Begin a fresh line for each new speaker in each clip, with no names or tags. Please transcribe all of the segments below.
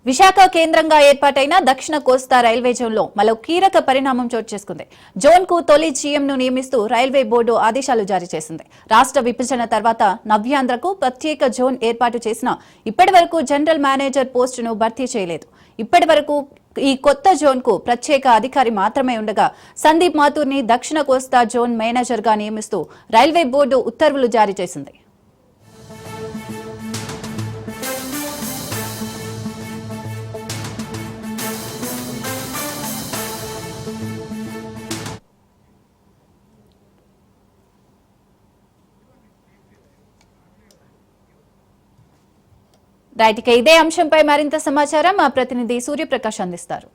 విశాఖ కేంద్రంగా ఏర్పాటైన దక్షిణ కోస్తా రైల్వే జోన్లో మరో కీలక పరిణామం చోటు చేసుకుంది. జోన్కు తొలి జీఎంను నియమిస్తూ రైల్వే బోర్డు ఆదేశాలు జారీ చేసింది. రాష్ట్ర విభజన తర్వాత నవ్యాంధ్రకు ప్రత్యేక జోన్ ఏర్పాటు చేసినా ఇప్పటి వరకు జనరల్ మేనేజర్ పోస్టును భర్తీ చేయలేదు. ఇప్పటి వరకు ఈ కొత్త జోన్కు ప్రత్యేక అధికారి మాత్రమే ఉండగా సందీప్ మాథూర్ని దక్షిణ కోస్తా జోన్ మేనేజర్గా నియమిస్తూ రైల్వే బోర్డు ఉత్తర్వులు జారీ చేసింది. రైట్, ఇదే అంశంపై మరింత సమాచారం మా ప్రతినిధి సూర్యప్రకాష్ అందిస్తారు.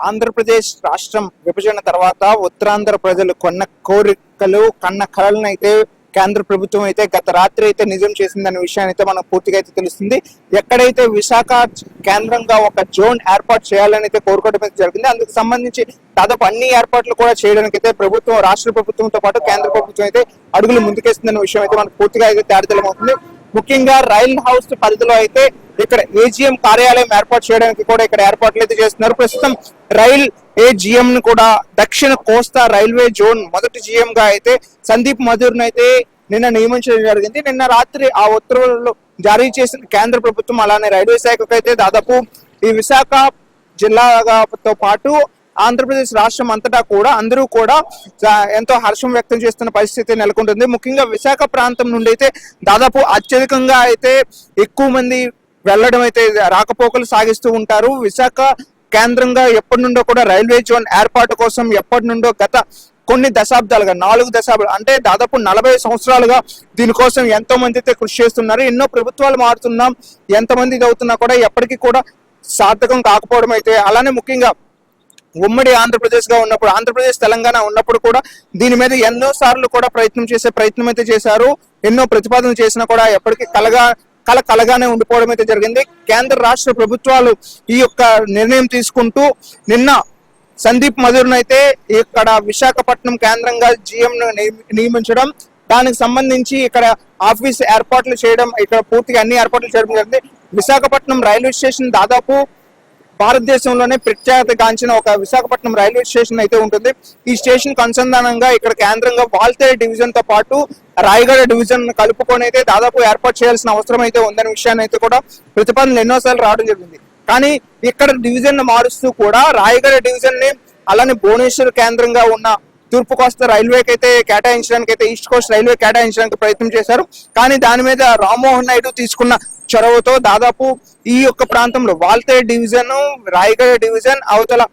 ఆంధ్రప్రదేశ్ రాష్ట్రం విభజన తర్వాత ఉత్తరాంధ్ర ప్రజలు కొన్న కోరికలు కన్న కళలను అయితే కేంద్ర ప్రభుత్వం అయితే గత రాత్రి అయితే నిజం చేసిందనే విషయాన్ని అయితే మనకు పూర్తిగా అయితే తెలుస్తుంది. ఎక్కడైతే విశాఖ కేంద్రంగా ఒక జోన్ ఏర్పాటు చేయాలని అయితే కోరుకోవడం అయితే జరిగింది. అందుకు సంబంధించి దాదాపు అన్ని ఏర్పాట్లు కూడా చేయడానికి అయితే ప్రభుత్వం, రాష్ట్ర ప్రభుత్వంతో పాటు కేంద్ర ప్రభుత్వం అయితే అడుగులు ముందుకేస్తుందనే విషయం అయితే మనకు పూర్తిగా అయితే తేటతెల్లమవుతుంది. ముఖ్యంగా రైల్ హౌస్ పరిధిలో అయితే ఇక్కడ ఏజీఎం కార్యాలయం ఏర్పాటు చేయడానికి కూడా ఇక్కడ ఏర్పాట్లు అయితే చేస్తున్నారు. ప్రస్తుతం రైల్ ఏజీఎం ను కూడా దక్షిణ కోస్తా రైల్వే జోన్ మొదటి జీఎం గా అయితే సందీప్ మాథూర్ను అయితే నిన్న నియమించడం జరిగింది. నిన్న రాత్రి ఆ ఉత్తర్వులు జారీ చేసిన కేంద్ర ప్రభుత్వం, అలానే రైల్వే శాఖకు అయితే దాదాపు ఈ విశాఖ జిల్లాతో పాటు ఆంధ్రప్రదేశ్ రాష్ట్రం అంతటా కూడా అందరూ కూడా ఎంతో హర్షం వ్యక్తం చేస్తున్న పరిస్థితి నెలకొంటుంది. ముఖ్యంగా విశాఖ ప్రాంతం నుండి అయితే దాదాపు అత్యధికంగా అయితే ఎక్కువ మంది వెళ్లడం అయితే రాకపోకలు సాగిస్తూ ఉంటారు. విశాఖ కేంద్రంగా ఎప్పటి నుండో కూడా రైల్వే జోన్ ఏర్పాటు కోసం ఎప్పటి నుండో గత కొన్ని దశాబ్దాలుగా 4 దశాబ్దాలు అంటే దాదాపు 40 సంవత్సరాలుగా దీనికోసం ఎంతో మంది అయితే కృషి చేస్తున్నారు. ఎన్నో ప్రభుత్వాలు మారుతున్నాం, ఎంతమంది ఇది అవుతున్నా కూడా ఎప్పటికీ కూడా సార్థకం కాకపోవడం అయితే, అలానే ముఖ్యంగా ఉమ్మడి ఆంధ్రప్రదేశ్ గా ఉన్నప్పుడు, ఆంధ్రప్రదేశ్ తెలంగాణ ఉన్నప్పుడు కూడా దీని మీద ఎన్నో సార్లు కూడా ప్రయత్నం అయితే చేశారు. ఎన్నో ప్రతిపాదనలు చేసినా కూడా ఎప్పటికీ కలగానే ఉండిపోవడం అయితే జరిగింది. కేంద్ర రాష్ట్ర ప్రభుత్వాలు ఈ యొక్క నిర్ణయం తీసుకుంటూ నిన్న సందీప్ మాథూర్ను అయితే ఇక్కడ విశాఖపట్నం కేంద్రంగా జీఎం నియమించడం, దానికి సంబంధించి ఇక్కడ ఆఫీస్ ఏర్పాట్లు చేయడం, ఇక్కడ పూర్తిగా అన్ని ఏర్పాట్లు చేయడం జరిగింది. విశాఖపట్నం రైల్వే స్టేషన్ దాదాపు భారతదేశంలోనే ప్రఖ్యాతిగాంచిన ఒక విశాఖపట్నం రైల్వే స్టేషన్ అయితే ఉంటుంది. ఈ స్టేషన్ అనుసంధానంగా ఇక్కడ కేంద్రంగా వాల్తేరు డివిజన్ తో పాటు రాయగడ డివిజన్ కలుపుకొని అయితే దాదాపు ఏర్పాటు చేయాల్సిన అవసరం అయితే ఉందనే విషయాన్ని అయితే కూడా ప్రతిపాదనలు ఎన్నోసార్లు రావడం జరిగింది. కానీ ఇక్కడ డివిజన్ మారుస్తూ కూడా రాయగడ డివిజన్ ని, అలానే భువనేశ్వర్ కేంద్రంగా ఉన్న తూర్పు కోస్తా రైల్వేకి అయితే కేటాయించడానికి అయితే ఈస్ట్ కోస్ట్ రైల్వే కేటాయించడానికి ప్రయత్నం చేశారు. కానీ దాని మీద రామ్మోహన్ నాయుడు తీసుకున్న చొరవతో దాదాపు ఈ యొక్క ప్రాంతంలో వాల్తేరు డివిజన్, రాయగడ డివిజన్, అవతల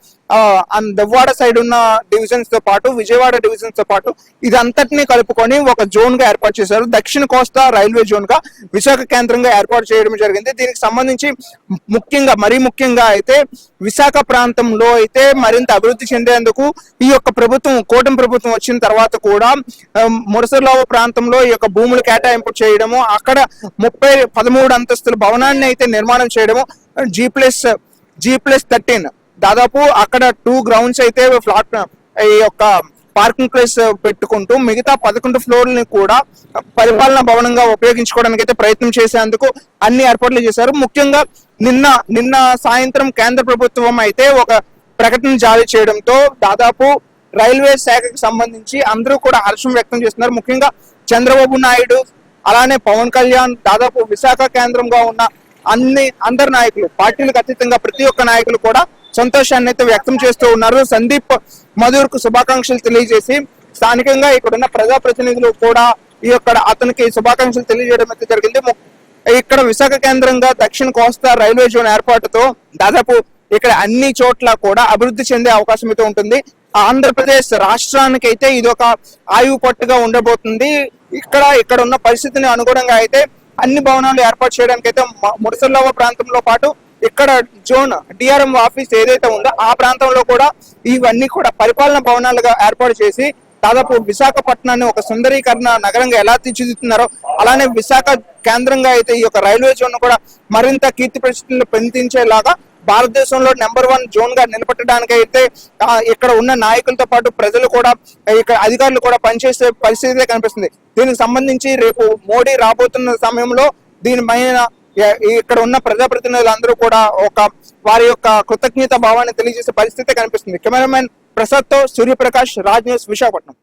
దవ్వాడ సైడ్ ఉన్న డివిజన్స్ తో పాటు విజయవాడ డివిజన్స్ తో పాటు ఇదంతటినీ కలుపుకొని ఒక జోన్ గా ఏర్పాటు చేశారు. దక్షిణ కోస్తా రైల్వే జోన్ గా విశాఖ కేంద్రంగా ఏర్పాటు చేయడం జరిగింది. దీనికి సంబంధించి మరీ ముఖ్యంగా అయితే విశాఖ ప్రాంతంలో అయితే మరింత అభివృద్ధి చెందేందుకు ఈ యొక్క ప్రభుత్వం, కూటమి ప్రభుత్వం వచ్చిన తర్వాత కూడా మురసర్లోవ ప్రాంతంలో ఈ యొక్క భూములు కేటాయింపు చేయడము, అక్కడ 13 అంతస్తుల భవనాన్ని అయితే నిర్మాణం చేయడము, G+13 దాదాపు అక్కడ 2 గ్రౌండ్స్ అయితే ఫ్లాట్ ఈ యొక్క పార్కింగ్ ప్లేస్ పెట్టుకుంటూ మిగతా 11 ఫ్లోర్లని కూడా పరిపాలనా భవనంగా ఉపయోగించుకోవడానికి అయితే ప్రయత్నం చేసేందుకు అన్ని ఏర్పాట్లు చేశారు. ముఖ్యంగా నిన్న సాయంత్రం కేంద్ర ప్రభుత్వం అయితే ఒక ప్రకటన జారీ చేయడంతో దాదాపు రైల్వే శాఖకు సంబంధించి అందరూ కూడా హర్షం వ్యక్తం చేస్తున్నారు. ముఖ్యంగా చంద్రబాబు నాయుడు, అలానే పవన్ కళ్యాణ్, దాదాపు విశాఖ కేంద్రంగా ఉన్న అందరు నాయకులు, పార్టీలకు అతీతంగా ప్రతి ఒక్క నాయకులు కూడా సంతోషాన్ని అయితే వ్యక్తం చేస్తూ ఉన్నారు. సందీప్ మాథూర్ కు శుభాకాంక్షలు తెలియజేసి స్థానికంగా ఇక్కడున్న ప్రజాప్రతినిధులు కూడా అతనికి శుభాకాంక్షలు తెలియజేయడం అయితే జరిగింది. ఇక్కడ విశాఖ కేంద్రంగా దక్షిణ కోస్తా రైల్వే జోన్ ఏర్పాటుతో దాదాపు ఇక్కడ అన్ని చోట్ల కూడా అభివృద్ధి చెందే అవకాశం అయితే ఉంటుంది. ఆంధ్రప్రదేశ్ రాష్ట్రానికి అయితే ఇది ఒక ఆయువు పట్టుగా ఉండబోతుంది. ఇక్కడ ఉన్న పరిస్థితిని అనుగుణంగా అయితే అన్ని భవనాలు ఏర్పాటు చేయడానికి అయితే మురసర్లోవ ప్రాంతంలో పాటు ఇక్కడ జోన్ డిఆర్ఎం ఆఫీస్ ఏదైతే ఉందో ఆ ప్రాంతంలో కూడా ఇవన్నీ కూడా పరిపాలన భవనాలుగా ఏర్పాటు చేసి దాదాపు విశాఖపట్నాన్ని ఒక సుందరీకరణ నగరంగా ఎలా తీర్చిదిద్దుతున్నారో అలానే విశాఖ కేంద్రంగా అయితే ఈ యొక్క రైల్వే జోన్ కూడా మరింత కీర్తి ప్రతిష్టలు పెంచేలాగా భారతదేశంలో నెంబర్ 1 జోన్ గా నిలబెట్టడానికి అయితే ఇక్కడ ఉన్న నాయకులతో పాటు ప్రజలు కూడా ఇక్కడ అధికారులు కూడా పనిచేసే పరిస్థితి కనిపిస్తుంది. దీనికి సంబంధించి రేపు మోడీ రాబోతున్న సమయంలో దీనిపైన ఇక్కడ ఉన్న ప్రజాప్రతినిధులందరూ కూడా వారి యొక్క కృతజ్ఞత భావాన్ని తెలియజేసే పరిస్థితి కనిపిస్తుంది. కెమెరామెన్ ప్రసాద్ తో సూర్యప్రకాష్, రాజ్ న్యూస్, విశాఖపట్నం.